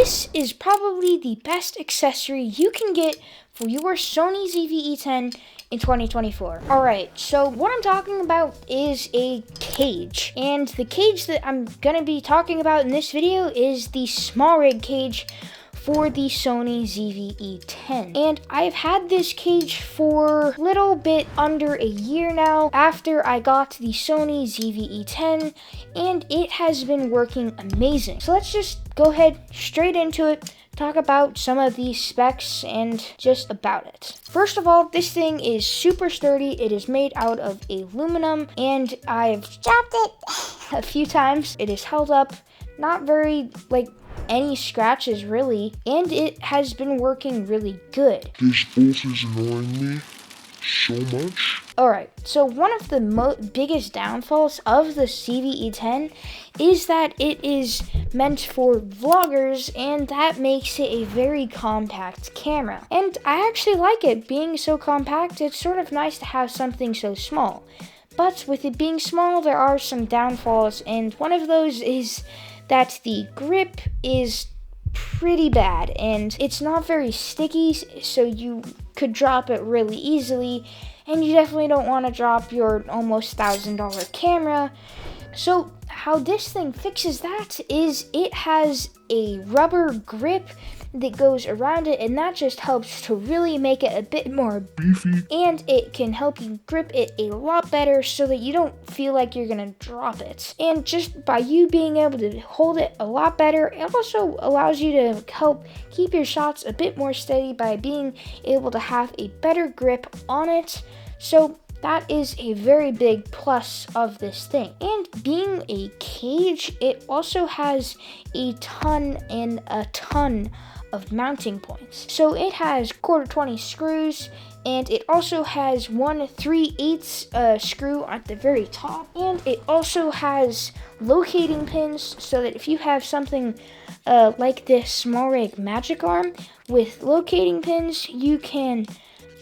This is probably the best accessory you can get for your Sony ZV-E10 in 2024. Alright, so what I'm talking about is a cage. And the cage that I'm gonna be talking about in this video is the smallrig cage for the Sony ZV-E10. And I've had this cage for a little bit under a year now after I got the Sony ZV-E10, and it has been working amazing. So let's just go ahead straight into it, talk about some of the specs and just about it. First of all, this thing is super sturdy. It is made out of aluminum, and I've dropped it a few times. It is held up, not very any scratches really, and it has been working really good. This bolt is annoying me so much. Alright, so one of the biggest downfalls of the ZV-E10 is that it is meant for vloggers, and that makes it a very compact camera. And I actually like it being so compact. It's sort of nice to have something so small. But with it being small, there are some downfalls, and one of those is that the grip is pretty bad and it's not very sticky, so you could drop it really easily, and you definitely don't want to drop your almost $1,000 camera. So how this thing fixes that is it has a rubber grip that goes around it, and that just helps to really make it a bit more beefy, and it can help you grip it a lot better so that you don't feel like you're gonna drop it. And just by you being able to hold it a lot better, it also allows you to help keep your shots a bit more steady by being able to have a better grip on it. So that is a very big plus of this thing. And being a cage, it also has a ton of mounting points. So it has 1/4-20 screws, and it also has 1 3/8 screw at the very top, and it also has locating pins so that if you have something like this smallrig magic arm with locating pins, you can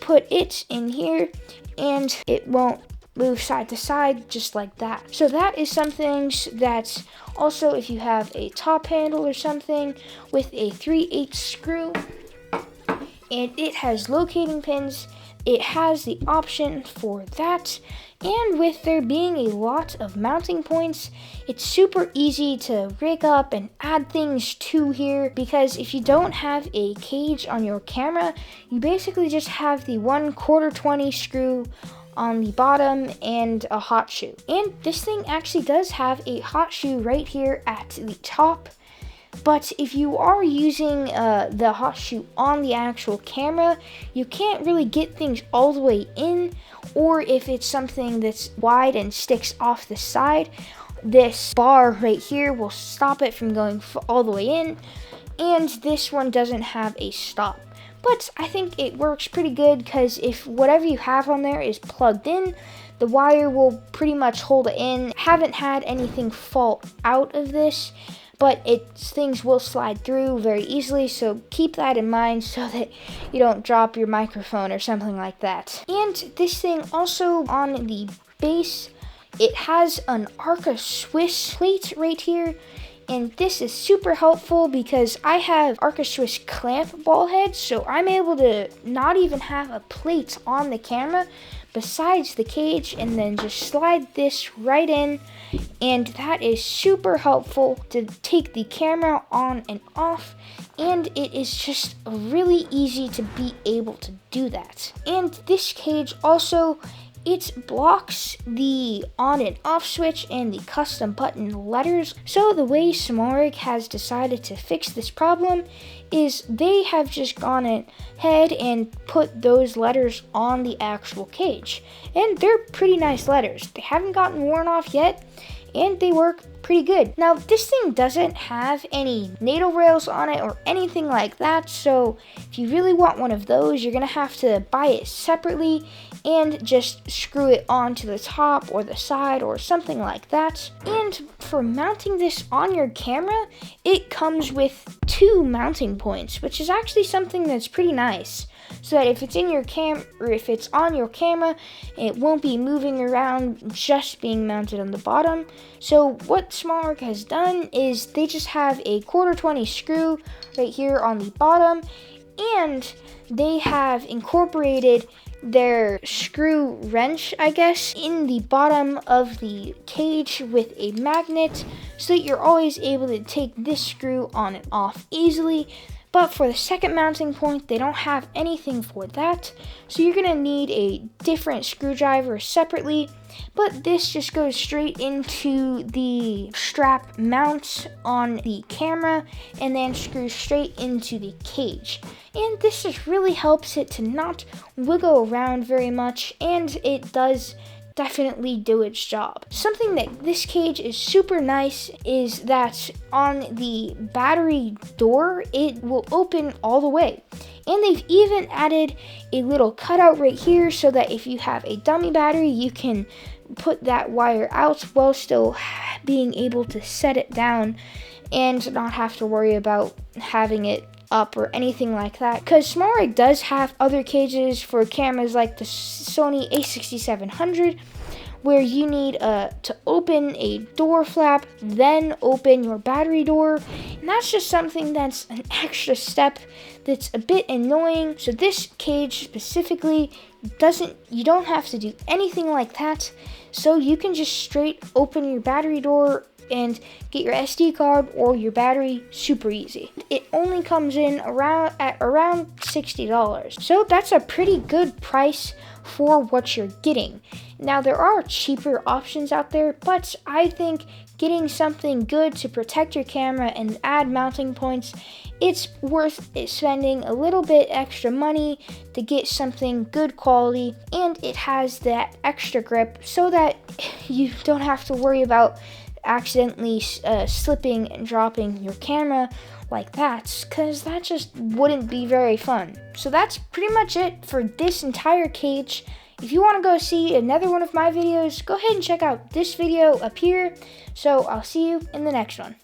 put it in here and it won't move side to side just like that. So that is some things that also, if you have a top handle or something with a 3/8 screw and it has locating pins, it has the option for that. And with there being a lot of mounting points, it's super easy to rig up and add things to here, because if you don't have a cage on your camera, you basically just have the 1/4-20 screw on the bottom and a hot shoe. And this thing actually does have a hot shoe right here at the top. But if you are using the hot shoe on the actual camera, you can't really get things all the way in, or if it's something that's wide and sticks off the side, this bar right here will stop it from going all the way in, and this one doesn't have a stop. But I think it works pretty good, because if whatever you have on there is plugged in, the wire will pretty much hold it in. Haven't had anything fall out of this, but things will slide through very easily, so keep that in mind so that you don't drop your microphone or something like that. And this thing also, on the base, it has an Arca Swiss plate right here. And this is super helpful because I have Arca Swiss clamp ball heads, so I'm able to not even have a plate on the camera besides the cage, and then just slide this right in, and that is super helpful to take the camera on and off, and it is just really easy to be able to do that. And this cage also, it blocks the on and off switch and the custom button letters. So the way smallrig has decided to fix this problem is they have just gone ahead and put those letters on the actual cage. And they're pretty nice letters. They haven't gotten worn off yet, and they work pretty good. Now, this thing doesn't have any NATO rails on it or anything like that, so if you really want one of those, you're gonna have to buy it separately and just screw it onto the top or the side or something like that. And for mounting this on your camera, it comes with 2 mounting points, which is actually something that's pretty nice. so that if it's in your or if it's on your camera, it won't be moving around just being mounted on the bottom. So what smallrig has done is they just have a 1/4 screw right here on the bottom, and they have incorporated their screw wrench, I guess, in the bottom of the cage with a magnet, so that you're always able to take this screw on and off easily. But for the second mounting point, they don't have anything for that, so you're gonna need a different screwdriver separately. But this just goes straight into the strap mount on the camera and then screws straight into the cage. And this just really helps it to not wiggle around very much, and it does definitely do its job. Something that this cage is super nice is that on the battery door, it will open all the way. And they've even added a little cutout right here so that if you have a dummy battery, you can put that wire out while still being able to set it down and not have to worry about having it up or anything like that, because smallrig does have other cages for cameras like the Sony A6700, where you need to open a door flap, then open your battery door, and that's just something that's an extra step that's a bit annoying. So this cage specifically you don't have to do anything like that, so you can just straight open your battery door and get your SD card or your battery super easy. It only comes in around $60. So that's a pretty good price for what you're getting. Now there are cheaper options out there, but I think getting something good to protect your camera and add mounting points, it's worth spending a little bit extra money to get something good quality, and it has that extra grip so that you don't have to worry about accidentally slipping and dropping your camera like that, because that just wouldn't be very fun. So that's pretty much it for this entire cage. If you want to go see another one of my videos, go ahead and check out this video up here. So I'll see you in the next one.